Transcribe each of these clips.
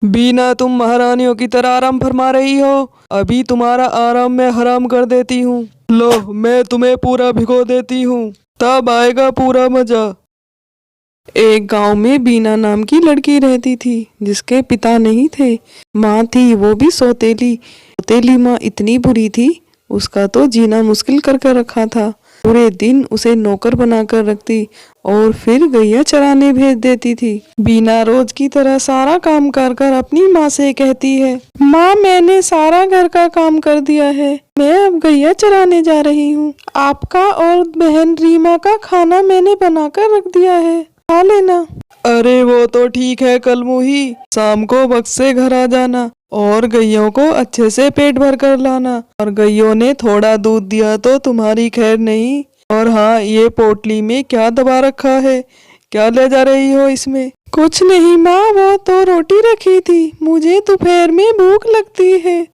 बीना, तुम महारानियों की तरह आराम फरमा रही हो। अभी तुम्हारा आराम मैं हराम कर देती हूँ। लो, मैं तुम्हें पूरा भिगो देती हूँ, तब आएगा पूरा मजा। एक गांव में बीना नाम की लड़की रहती थी, जिसके पिता नहीं थे। माँ थी, वो भी सौतेली। सौतेली माँ इतनी बुरी थी, उसका तो जीना मुश्किल करके रखा था। पूरे दिन उसे नौकर बनाकर रखती और फिर गैया चराने भेज देती थी। बीना रोज की तरह सारा काम कर कर अपनी माँ से कहती है, माँ, मैंने सारा घर का काम कर दिया है, मैं अब गैया चराने जा रही हूँ। आपका और बहन रीमा का खाना मैंने बनाकर रख दिया है, खा लेना। अरे वो तो ठीक है कलमुही, शाम को वक्त से घर आ जाना और गैयों को अच्छे से पेट भर कर लाना। और गैयों ने थोड़ा दूध दिया तो तुम्हारी खैर नहीं। और हाँ, ये पोटली में क्या दबा रखा है? क्या ले जा रही हो इसमें? कुछ नहीं माँ, वो तो रोटी रखी थी, मुझे दोपहर में भूख लगती है।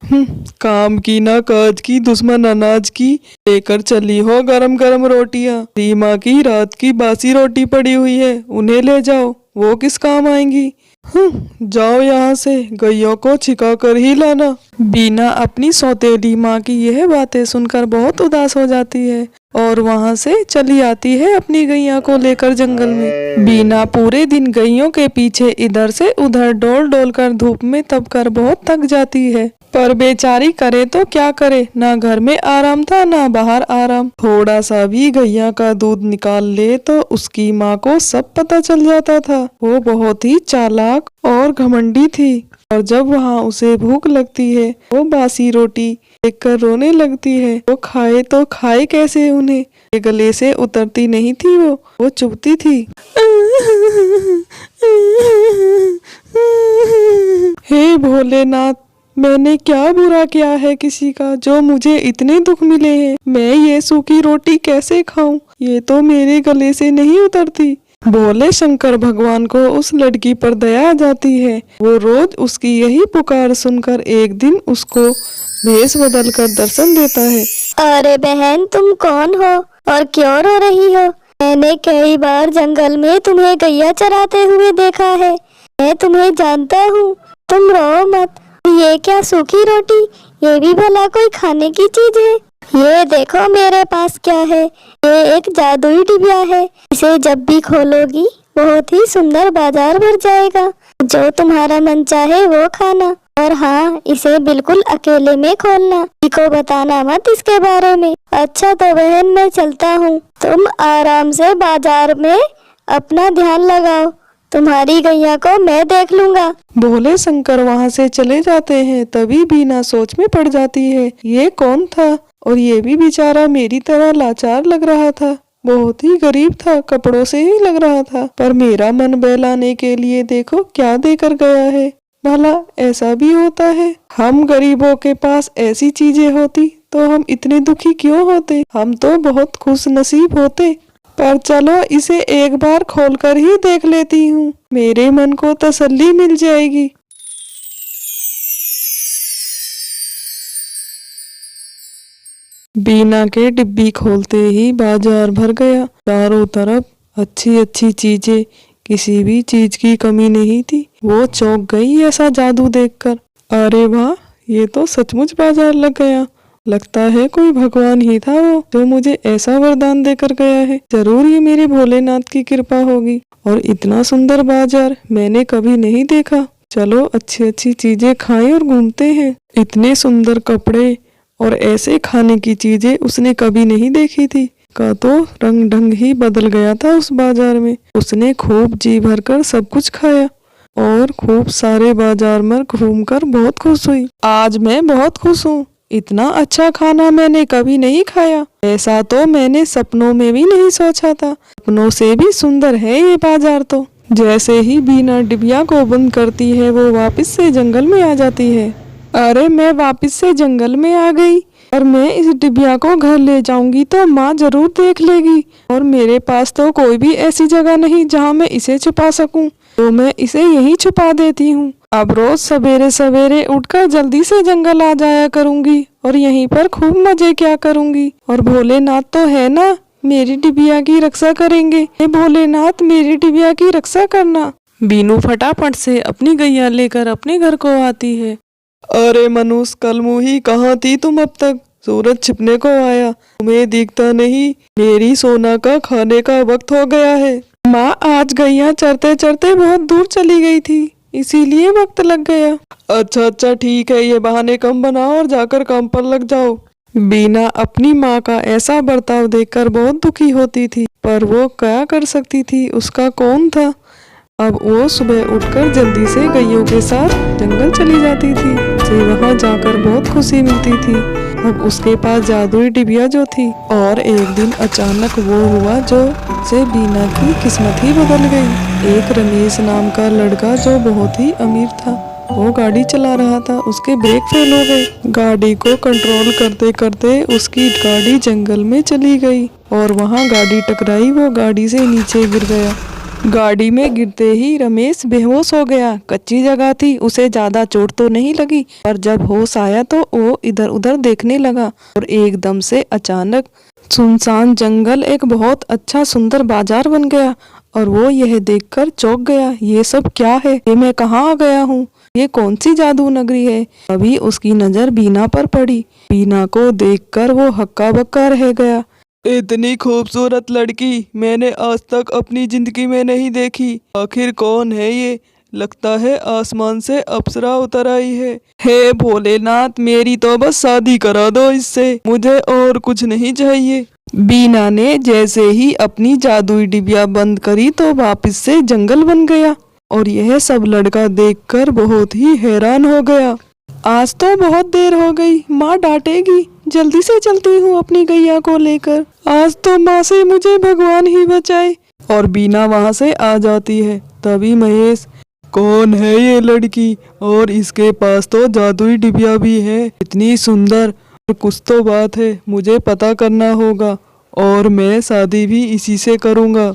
काम की ना काज की, दुश्मन अनाज की। लेकर चली हो गरम गरम रोटियां। रीमा की रात की बासी रोटी पड़ी हुई है, उन्हें ले जाओ, वो किस काम आएंगी। जाओ यहाँ से, गैयों को छिका कर ही लाना। बीना अपनी सौतेली माँ की यह बातें सुनकर बहुत उदास हो जाती है और वहाँ से चली आती है अपनी गैया को लेकर जंगल में। बीना पूरे दिन गैयों के पीछे इधर से उधर डोल डोल कर धूप में तप कर बहुत थक जाती है। पर बेचारी करे तो क्या करे, ना घर में आराम था ना बाहर आराम। थोड़ा सा भी गैया का दूध निकाल ले तो उसकी माँ को सब पता चल जाता था। वो बहुत ही चालाक और घमंडी थी और जब वहाँ उसे भूख लगती है, वो बासी रोटी देखकर रोने लगती है। वो खाए तो खाए कैसे, उन्हें ये गले से उतरती नहीं थी। वो चुभती थी। हे भोलेनाथ, मैंने क्या बुरा किया है किसी का, जो मुझे इतने दुख मिले हैं। मैं ये सूखी रोटी कैसे खाऊं, ये तो मेरे गले से नहीं उतरती। भोले शंकर भगवान को उस लड़की पर दया आ जाती है। वो रोज उसकी यही पुकार सुनकर एक दिन उसको भेष बदल कर दर्शन देता है। अरे बहन, तुम कौन हो और क्यों रो रही हो? मैंने कई बार जंगल में तुम्हें गैया चराते हुए देखा है, मैं तुम्हें जानता हूँ, तुम रो मत। ये क्या सूखी रोटी, ये भी भला कोई खाने की चीज है? ये देखो मेरे पास क्या है, ये एक जादुई डिबिया है। इसे जब भी खोलोगी बहुत ही सुंदर बाजार भर जाएगा। जो तुम्हारा मन चाहे वो खाना, और हाँ, इसे बिल्कुल अकेले में खोलना, किसी को बताना मत इसके बारे में। अच्छा तो बहन, मैं चलता हूँ, तुम आराम से बाजार में अपना ध्यान लगाओ, तुम्हारी गैया को मैं देख लूंगा। भोले शंकर वहाँ से चले जाते हैं। तभी बीना सोच में पड़ जाती है, ये कौन था और ये भी बेचारा मेरी तरह लाचार लग रहा था। बहुत ही गरीब था, कपड़ों से ही लग रहा था, पर मेरा मन बहलाने के लिए देखो क्या देकर गया है। भला ऐसा भी होता है? हम गरीबों के पास ऐसी चीजें होती तो हम इतने दुखी क्यों होते? हम तो बहुत खुश नसीब होते। पर चलो, इसे एक बार खोलकर ही देख लेती हूँ, मेरे मन को तसल्ली मिल जाएगी। बीना के डिब्बी खोलते ही बाजार भर गया। चारों तरफ अच्छी अच्छी चीजें, किसी भी चीज की कमी नहीं थी। वो चौंक गई ऐसा जादू देखकर। अरे वाह, ये तो सचमुच बाजार लग गया। लगता है कोई भगवान ही था वो, जो मुझे ऐसा वरदान देकर गया है। जरूर ये मेरे भोलेनाथ की कृपा होगी। और इतना सुंदर बाजार मैंने कभी नहीं देखा। चलो, अच्छी अच्छी चीजें खाएं और घूमते हैं। इतने सुंदर कपड़े और ऐसे खाने की चीजें उसने कभी नहीं देखी थी। का तो रंग ढंग ही बदल गया था उस बाजार में। उसने खूब जी भरकर सब कुछ खाया और खूब सारे बाजार में घूमकर बहुत खुश हुई। आज मैं बहुत खुश हूँ, इतना अच्छा खाना मैंने कभी नहीं खाया। ऐसा तो मैंने सपनों में भी नहीं सोचा था। सपनों से भी सुंदर है ये बाजार तो। जैसे ही बीना डिबिया को बंद करती है, वो वापस से जंगल में आ जाती है। अरे, मैं वापस से जंगल में आ गई और मैं इस डिबिया को घर ले जाऊंगी तो माँ जरूर देख लेगी। और मेरे पास तो कोई भी ऐसी जगह नहीं जहाँ मैं इसे छुपा सकूं, तो मैं इसे यहीं छुपा देती हूँ। अब रोज सवेरे सवेरे उठकर जल्दी से जंगल आ जाया करूंगी और यहीं पर खूब मजे क्या करूंगी। और भोलेनाथ तो है ना, मेरी डिबिया की रक्षा करेंगे। हे भोलेनाथ, मेरी डिबिया की रक्षा करना। बीनू फटाफट से अपनी गैया लेकर अपने घर को आती है। अरे मनुष्य कलमुही, कहाँ थी तुम अब तक? सूरज छिपने को आया, तुम्हें दिखता नहीं। मेरी सोना का खाने का वक्त हो गया है। माँ, आज गैया चरते चरते बहुत दूर चली गई थी, इसीलिए वक्त लग गया। अच्छा ठीक है, ये बहाने कम बनाओ और जाकर काम पर लग जाओ। बीना अपनी माँ का ऐसा बर्ताव देखकर बहुत दुखी होती थी, पर वो क्या कर सकती थी, उसका कौन था। अब वो सुबह उठकर जल्दी से गैयों के साथ जंगल चली जाती थी। उसे वहाँ जाकर बहुत खुशी मिलती थी। अब उसके पास जादुई डिबिया जो थी, और एक दिन अचानक वो हुआ जो से बीना की किस्मत ही बदल गई। एक रमेश नाम का लड़का जो बहुत ही अमीर था, वो गाड़ी चला रहा था, उसके ब्रेक फेल हो गए। गाड़ी को कंट्रोल करते करते उसकी गाड़ी जंगल में चली गई और वहाँ गाड़ी टकराई, वो गाड़ी से नीचे गिर गया। गाड़ी में गिरते ही रमेश बेहोश हो गया। कच्ची जगह थी, उसे ज्यादा चोट तो नहीं लगी, पर जब होश आया तो वो इधर उधर देखने लगा और एकदम से अचानक सुनसान जंगल एक बहुत अच्छा सुंदर बाजार बन गया और वो यह देखकर चौंक गया। ये सब क्या है? ये मैं कहाँ आ गया हूँ? ये कौन सी जादू नगरी है? अभी उसकी नजर बीना पर पड़ी। बीना को देखकर वो हक्का बक्का रह गया। इतनी खूबसूरत लड़की मैंने आज तक अपनी जिंदगी में नहीं देखी। आखिर कौन है ये? लगता है आसमान से अप्सरा उतर आई है। हे भोलेनाथ, मेरी तो बस शादी करा दो इससे, मुझे और कुछ नहीं चाहिए। बीना ने जैसे ही अपनी जादुई डिबिया बंद करी तो वापस से जंगल बन गया और यह सब लड़का देखकर बहुत ही हैरान हो गया। आज तो बहुत देर हो गई, माँ डांटेगी। जल्दी से चलती हूँ अपनी गैया को लेकर। आज तो माँ से मुझे भगवान ही बचाए। और बीना वहाँ से आ जाती है। तभी महेश, कौन है ये लड़की? और इसके पास तो जादुई डिबिया भी है, इतनी सुंदर। कुछ तो बात है, मुझे पता करना होगा और मैं शादी भी इसी से करूँगा।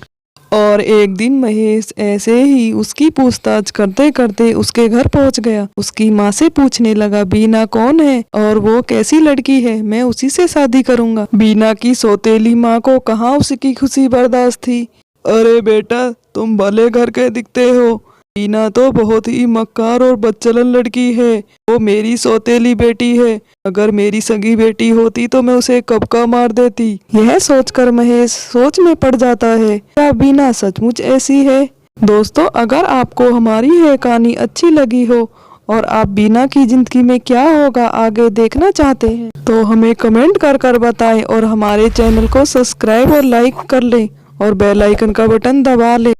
और एक दिन महेश ऐसे ही उसकी पूछताछ करते करते उसके घर पहुंच गया। उसकी माँ से पूछने लगा, बीना कौन है और वो कैसी लड़की है? मैं उसी से शादी करूंगा। बीना की सौतेली माँ को कहाँ उसकी खुशी बर्दाश्त थी। अरे बेटा, तुम भले घर के दिखते हो। बीना तो बहुत ही मक्कार और बदचलन लड़की है। वो मेरी सौतेली बेटी है। अगर मेरी सगी बेटी होती तो मैं उसे कब का मार देती। यह सोचकर महेश सोच में पड़ जाता है, क्या बीना सचमुच ऐसी है? दोस्तों, अगर आपको हमारी यह कहानी अच्छी लगी हो और आप बीना की जिंदगी में क्या होगा आगे देखना चाहते हैं तो हमें कमेंट कर बताएं और हमारे चैनल को सब्सक्राइब और लाइक कर लें और बेल आइकन का बटन दबा लें।